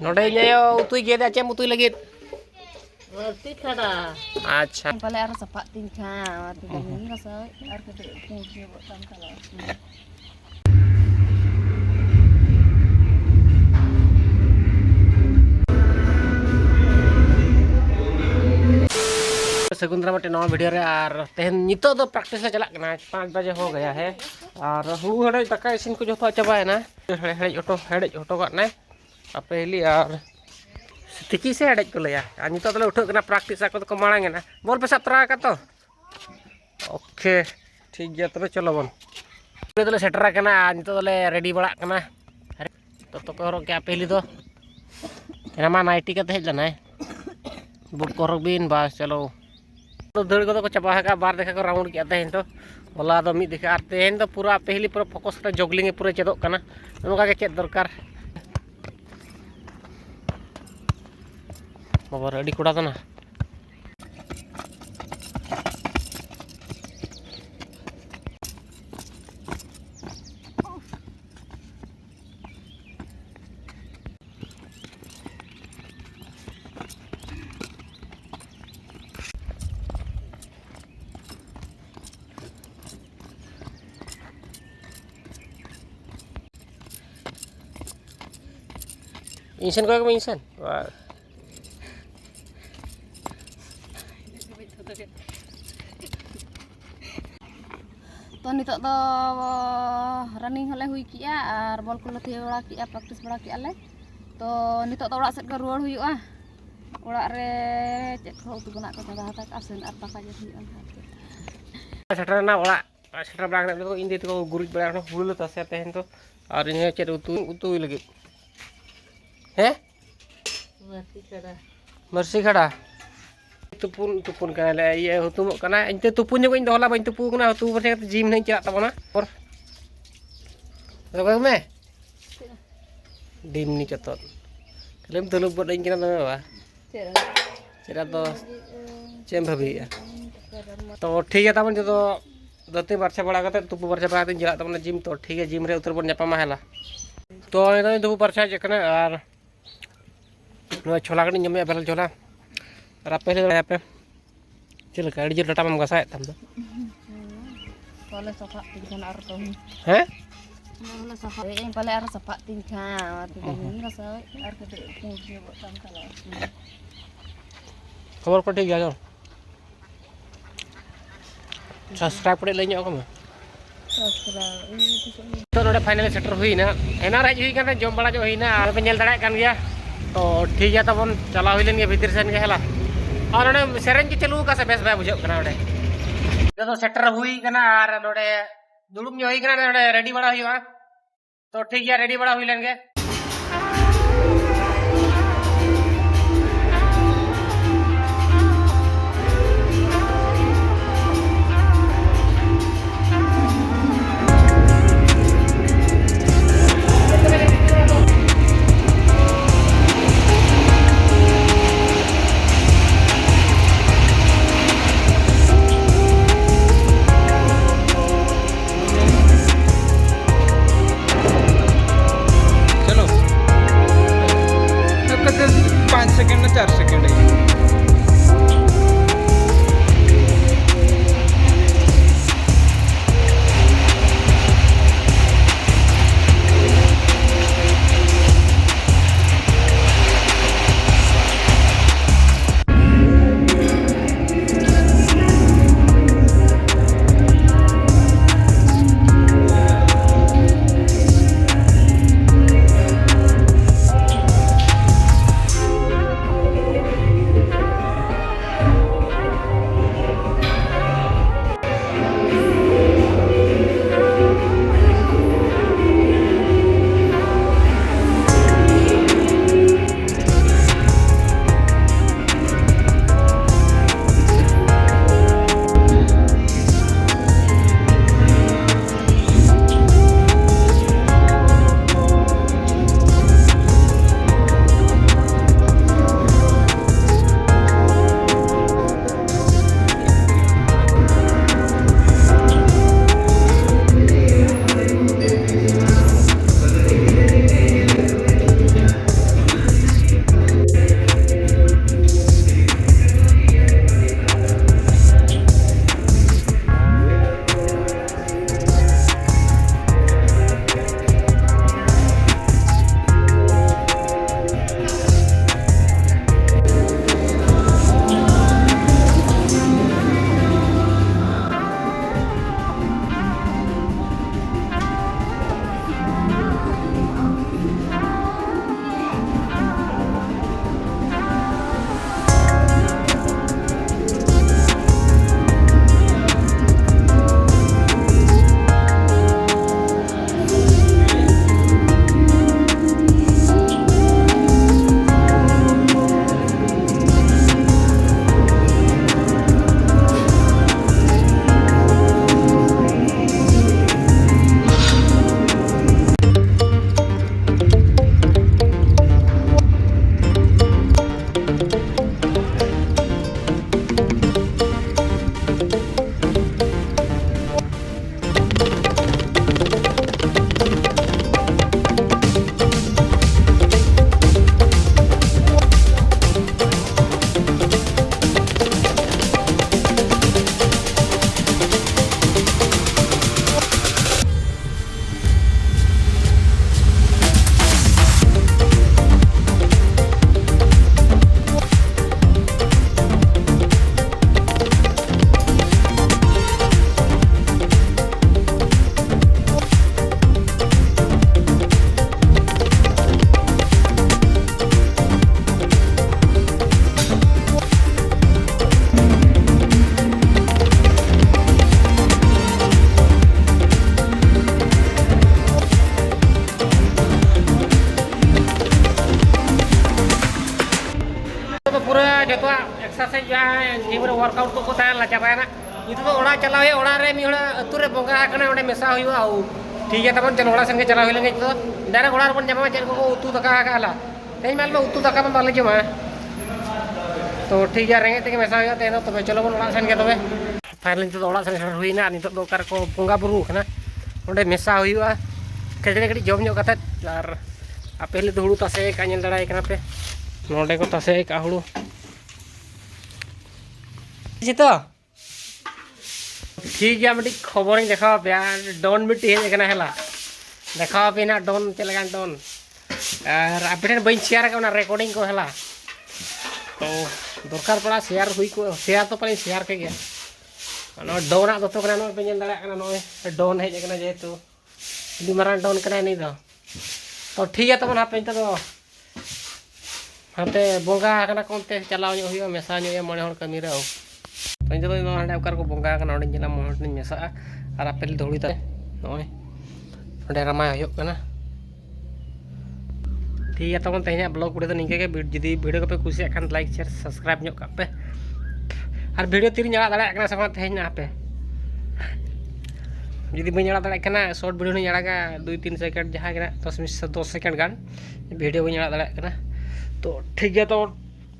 नोडे नयो उतुई गेदा चेम उतुई लगit. Mesti kada. अच्छा. Pale arah sepak tingkah, tingkah ini rasa arah kecil fungsi buat tangkal. सगुंदरा मटे नवा वीडियो रे और तेहन नितो दो प्रैक्टिस चला कना 5 बजे हो गया है और हु हड़े दाका इसिन को जोतो चाबाय ना हेड़े ऑटो का ना पहली और तिकी से हेड़े को लया आ नितो तले उठो कना प्रैक्टिस को मांगे ना बॉल पे सतरा का तो ओके ठीक गया तबे चलो बन तले सेटरा कना नितो तले रेडी बड़ा कना तो को हरो क्या पहली दो एना नाइटी का हेज लना बुट को बिन बस चलो तो दड़ को चाबा है बार देखा को राउंड किया तेहन तो होला दो मी देखा तेहन तो पूरा पहली पूरा फोकस कर जॉगलिंग पूरा चेदो कना नोका के चेद दरकार बाबा रेडी कोड़ा तना इंसान को इंसान तो नितो तो रनिंग हले हुई किया और बॉल को लथी बड़ा किया प्रैक्टिस बड़ा किया ले तो नितो तो ओड़ा सेट को रुआड़ हुआ ओड़ा रे चेक को उतु बना को चंदा हता आसन आर दाका जे हुआ सेटर ना ओड़ा सेटर बड़ा को इंदे तो गुरुज बड़ा हुल तो से तेहन तो और इन चेद उतु लगे हैं मर्सी खड़ा तुपुन कना ले ये हुतुम कना इनते तुपुन जो इन दोला बन तुपु कना हुतु पर जिम नहीं चला तबना और रबा में डिम नि चतो लेम तलु बड इन कना बा चेरा तो चेम भाभी तो ठीक है तबन जो दते बरछा बड़ा करते तुपु बरछा बड़ा दिन चला तबना जिम तो ठीक है जिम रे उतर बन न्यापा हेला तो इना तुपु बरछा जकना और नो छोला कनी जमे बेल छोला और आप पहले पे चल गाड़ी जो डाटा में गसाए तम तो पहले सफा tingkah ar to हैं पहले सफा ए पहले ar सफा tingkah ini rasa ar kecil fungsi buat tangkal. खबर पर ठीक है सब्सक्राइब कर ले ᱧᱚᱜ कम Subscribe तो नोडे फाइनल सेटर हुई ना एना राज हुई कना जम बड़ा जो हुई ना और पे नेल दाड़ा कान गया तो ठीक है तबन चला हुई लेन भीतर सेन के हेला और नोडे सेरेन की चलू का से बेस बाय बुझो कना नोडे तो सेटर हुई कना और नोडे दुड़ुम जो हुई कना नोडे रेडी बड़ा हुई तो ठीक है रेडी बड़ा हुई लेन के जो तो एक्सरसाइज जिम वर्कआउट को तहला चाबाना नितो तो ओड़ा चला हुआ ओड़ा रे मी होड़ा अतु रे बोंगा कना ओडे मेसा हुआ ठीक है तबन चलो ओड़ा संगे चला हुई लेंगे तो डायरेक्ट ओड़ा रबन जामा चेल को उतु दका काला तेज माल में उतु दका में बाले जमा तो ठीक है रेंगे तेगे मेसा हुआ तेनो तो चलो बन ओड़ा संगे तबे फाइनली तो ओड़ा संगे हुईना नितो दो कार को बोंगा बुरु कना ओडे मेसा हुआ कजड़े कड़ी जम ᱧᱚᱜ कते और आपे ले हुड़ू तासे का नेल दड़ाय कना पे नोडे को तासे का हुड़ू तो ठीक है मिट्टी खबर देखा पे डॉन मिट्टी हेज कना हेला देखा पे ना डॉन चलगा डॉन और आपे बइन शेयर का रिकॉर्डिंग को हेला तो दरकार पड़ा शेयर हुई को शेयर तो पड़े शेयर के गया डॉन दो तो कना पे नेल दड़ा कना नोय डॉन हेज कना जेतु दी मारान डॉन कना नहीं तो ठीक है तब हापे तो हाते बोंगा कना कोनते चलाव ᱧᱚᱜ हुई मेसा ᱧᱚᱜ मणे हर कमी रे तो इन तो हांडे ओकर को बोंगा कना ओडे जना मोहन मेसा और आपेल धुड़ी ता नोय ओडे रमाय होयो कना ठीक है तब तेज ब्लॉग वीडियो तो निके के जुदी वीडियो को पे कुछ खान लाइक शेयर सब्सक्राइब ᱧᱚᱜ का पे और वीडियो तीन जड़ा दाड़ा कना समा तेज ना पे जुदी बी अड़ा दाड़ा कना शॉर्ट वीडियो नहीं अड़ागा 2-3 सेकंड जहाँ 10 सेकंड गान वीडियो बी अड़ा दाड़ा कना तो ठीक है तो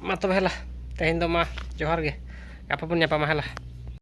मा तब हेला तेज दो मा जोहार गे गापा बन ᱧᱟᱯᱟᱢᱟ हेला।